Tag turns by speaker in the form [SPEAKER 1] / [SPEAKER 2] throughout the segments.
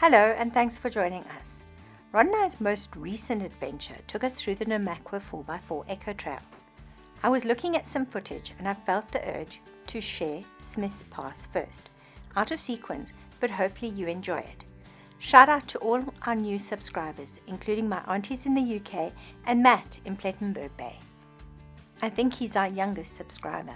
[SPEAKER 1] Hello and thanks for joining us. Rod and I's most recent adventure took us through the Namaqua 4x4 Eco Trail. I was looking at some footage and I felt the urge to share Smith's Pass first, out of sequence, but hopefully you enjoy it. Shout out to all our new subscribers, including my aunties in the UK and Matt in Plettenberg Bay. I think he's our youngest subscriber.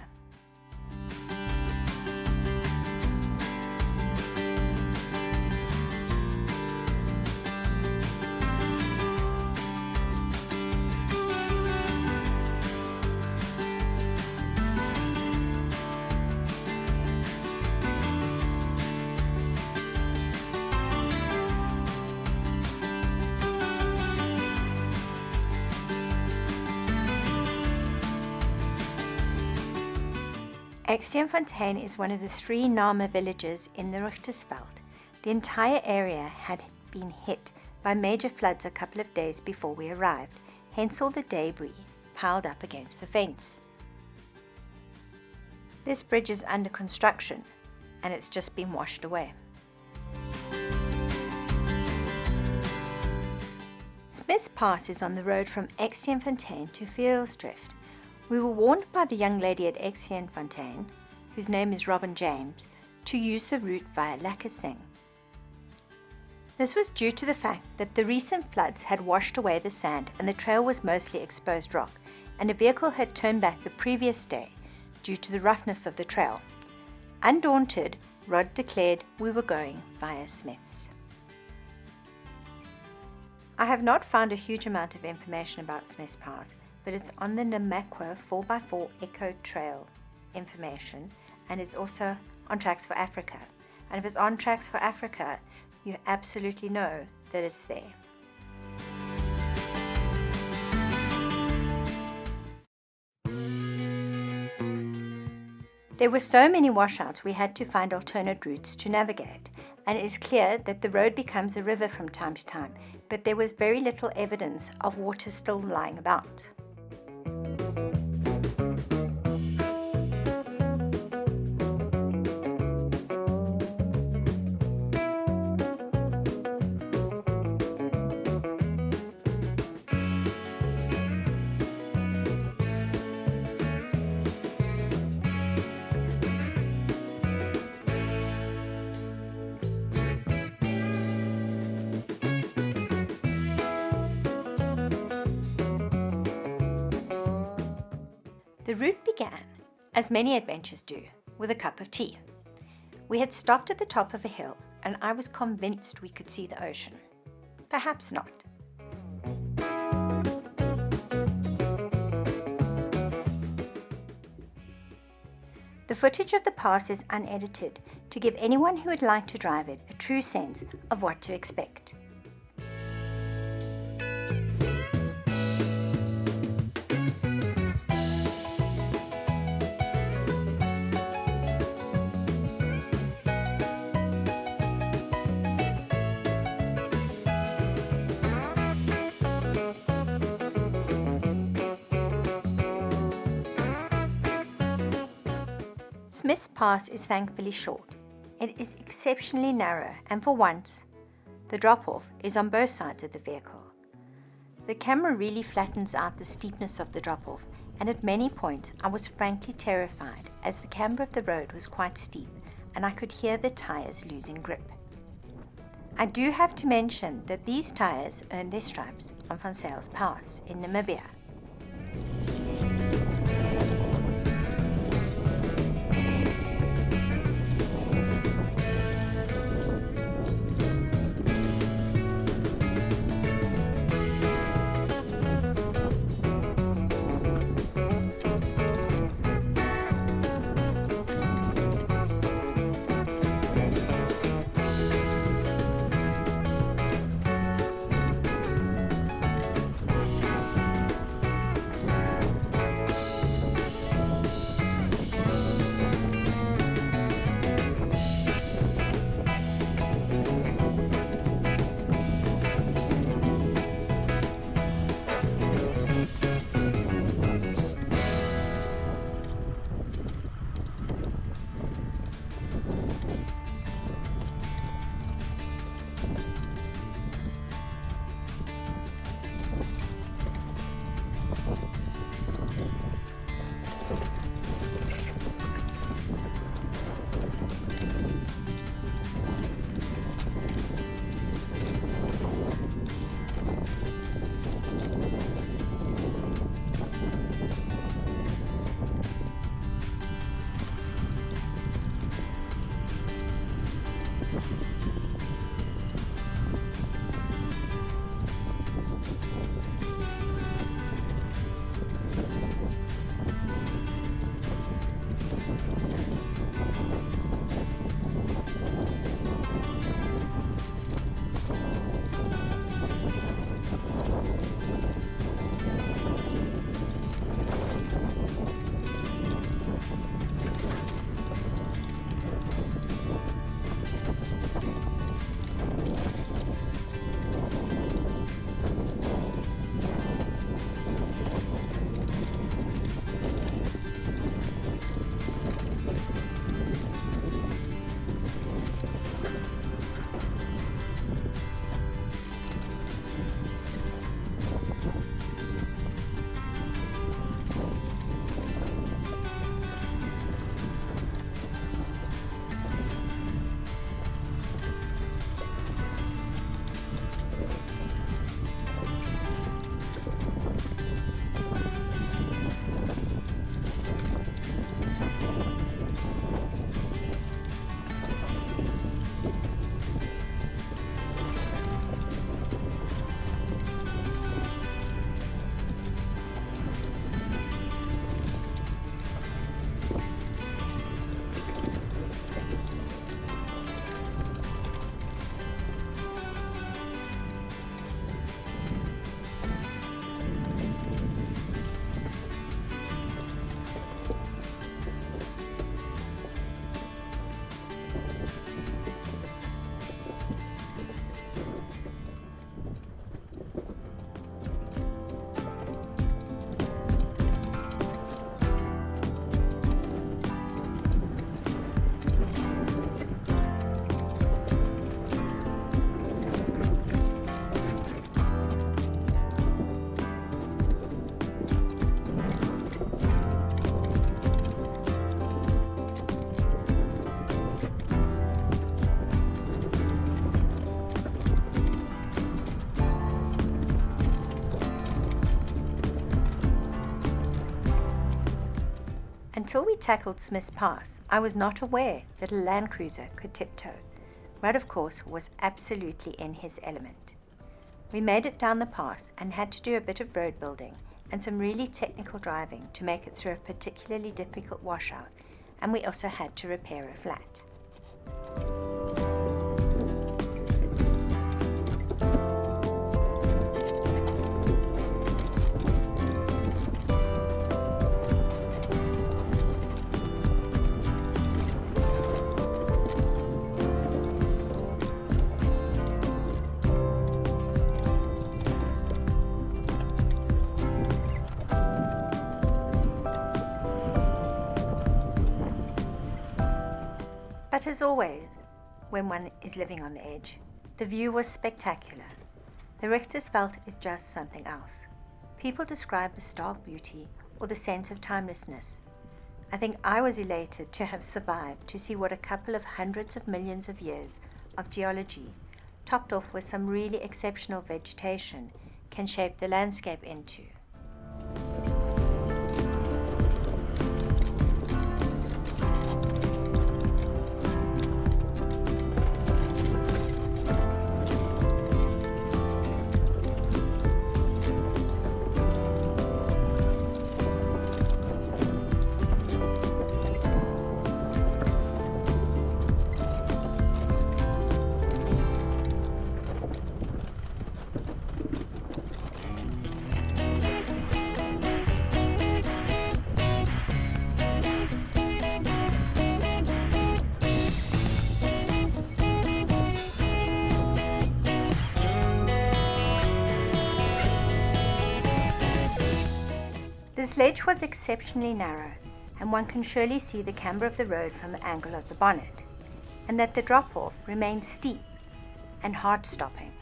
[SPEAKER 1] Fontaine is one of the 3 Nama villages in the Richtersveld. The entire area had been hit by major floods a couple of days before we arrived, hence all the debris piled up against the fence. This bridge is under construction and it's just been washed away. Smith's Pass is on the road from Fontaine to Wildest. We were warned by the young lady at Fontaine, whose name is Robin James, to use the route via Lacaseng. This was due to the fact that the recent floods had washed away the sand and the trail was mostly exposed rock, and a vehicle had turned back the previous day due to the roughness of the trail. Undaunted, Rod declared we were going via Smith's. I have not found a huge amount of information about Smith's Pass, but it's on the Namaqua 4x4 Eco Trail information, and it's also on Tracks for Africa. And if it's on Tracks for Africa, you absolutely know that it's there. There were so many washouts we had to find alternate routes to navigate, and it is clear that the road becomes a river from time to time, but there was very little evidence of water still lying about. The route began, as many adventures do, with a cup of tea. We had stopped at the top of a hill and I was convinced we could see the ocean. Perhaps not. The footage of the pass is unedited to give anyone who would like to drive it a true sense of what to expect. Smith's Pass is thankfully short. It is exceptionally narrow, and for once, the drop-off is on both sides of the vehicle. The camera really flattens out the steepness of the drop-off, and at many points I was frankly terrified as the camber of the road was quite steep and I could hear the tires losing grip. I do have to mention that these tires earned their stripes on Van Zyls Pass in Namibia. Until we tackled Smith's Pass, I was not aware that a Land Cruiser could tiptoe. Rudd, of course, was absolutely in his element. We made it down the pass and had to do a bit of road building and some really technical driving to make it through a particularly difficult washout, and we also had to repair a flat. But as always, when one is living on the edge, the view was spectacular. The Richtersveld is just something else. People describe the stark beauty or the sense of timelessness. I think I was elated to have survived to see what a couple of hundreds of millions of years of geology, topped off with some really exceptional vegetation, can shape the landscape into. This ledge was exceptionally narrow, and one can surely see the camber of the road from the angle of the bonnet, and that the drop-off remained steep and heart-stopping.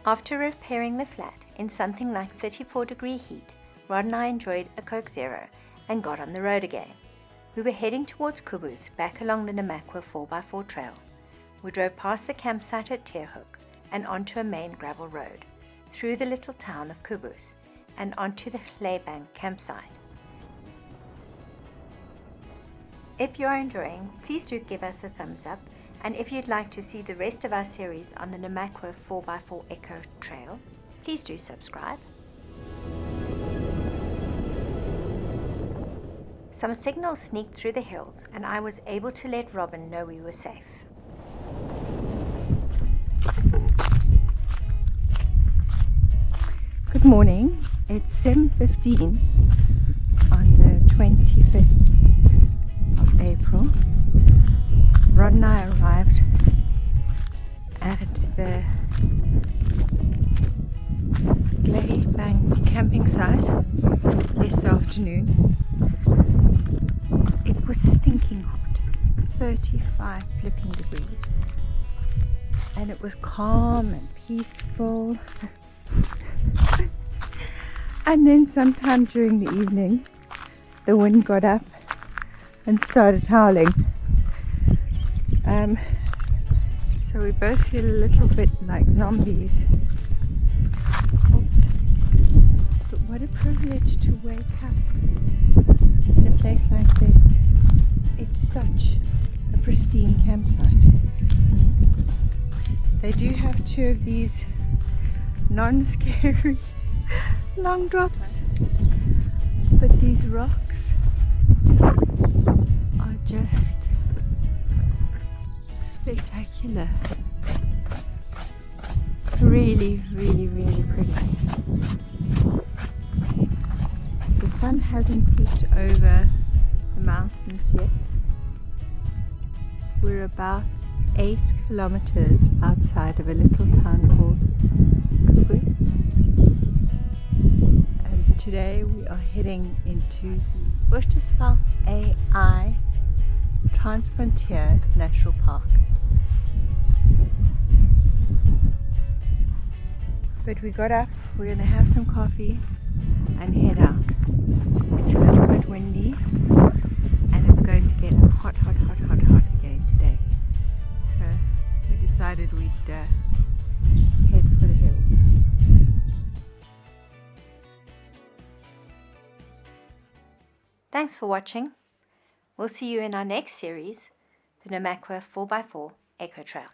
[SPEAKER 1] After repairing the flat in something like 34-degree heat, Rod and I enjoyed a Coke Zero and got on the road again. We were heading towards Kubus, back along the Namaqua 4x4 trail. We drove past the campsite at Teerhoek and onto a main gravel road, through the little town of Kubus and onto the Gleebank campsite. If you are enjoying, please do give us a thumbs up, and if you'd like to see the rest of our series on the Namaqua 4x4 Echo Trail, please do subscribe. Some signals sneaked through the hills, and I was able to let Robin know we were safe.
[SPEAKER 2] Good morning. It's 7:15 on the 25th of April. Rod and I arrived at the Bank camping site this afternoon. It was stinking hot, 35 flipping degrees, and it was calm and peaceful. And then sometime during the evening the wind got up and started howling. So we both feel a little bit like zombies. Oops. But what a privilege to wake up in a place like this. It's such a pristine campsite. They do have 2 of these non-scary long drops, but these rocks are just spectacular. Really, really, really pretty. The sun hasn't peeked over the mountains yet. We're about 8 kilometers outside of a little town called Wildest. And today we are heading into the Richtersveld AI Transfrontier National Park. But we got up, we're going to have some coffee and head out. It's a little bit windy and it's going to get hot again today. So we decided we'd head for the hills.
[SPEAKER 1] Thanks for watching. We'll see you in our next series, the Namaqua 4x4 Eco Trail.